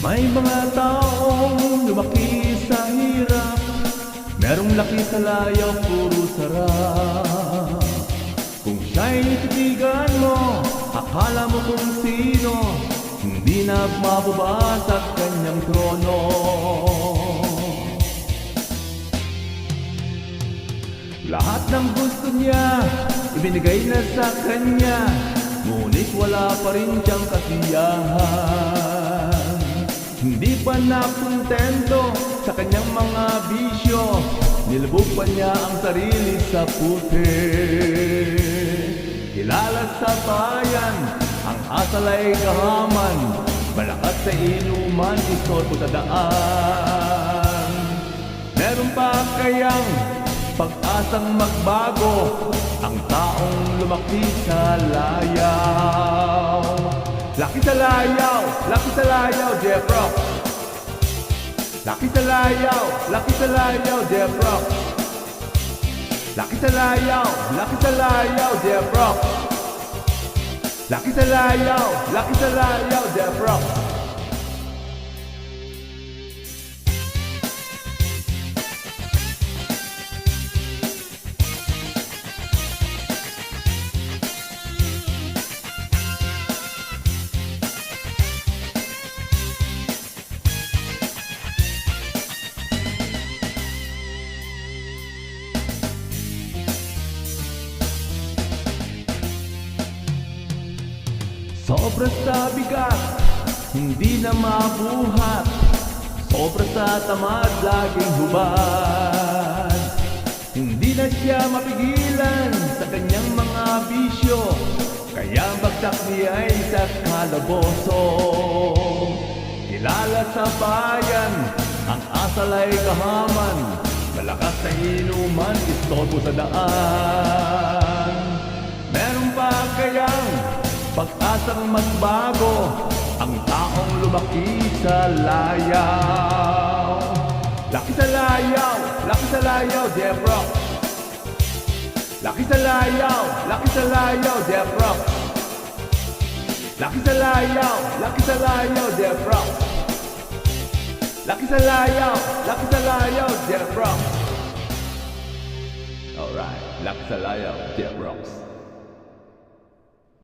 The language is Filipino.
May mga taong lumaki sa hirap, merong laki sa layaw, puro sarap. Kung siya'y titigan mo, akala mo kung sino, hindi na mababa sa kanyang trono. Lahat ng gusto niya, ibinigay na sa kanya, ngunit wala pa rin siyang kasiyahan. Hindi pa nakontento sa kanyang mga bisyo, nilubog pa niya ang sarili sa puti. Kilala sa bayan, ang asal ay kahaman, malakas sa inuman, istorbo sa daan. Meron pa kayang pag-asang magbago ang taong lumaki sa layaw? Laki sa layaw, laki sa layaw, Jeff Rock. Laki sa layaw, Jeff Rock. Laki sa layaw, Jeff Rock. Laki sa layaw, Jeff Rock. Sobra sa bigat, hindi na mabuhat. Sobra sa tamad, laging hubad. Hindi na siya mapigilan sa kanyang mga bisyo, kaya bagsak niya ay sa kalaboso. Kilala sa bayan, ang asal ay kahaman, malakas na inuman, istorbo sa daan. Meron pa kayang pag-asang magbago ang taong lumaki sa layaw? Laki sa layaw, Jeff Rock. Laki sa layaw, Jeff Rock. Laki sa layaw, Jeff Rock. Laki sa layaw, Jeff Rock. Alright, laki sa layaw, Jeff Rocks.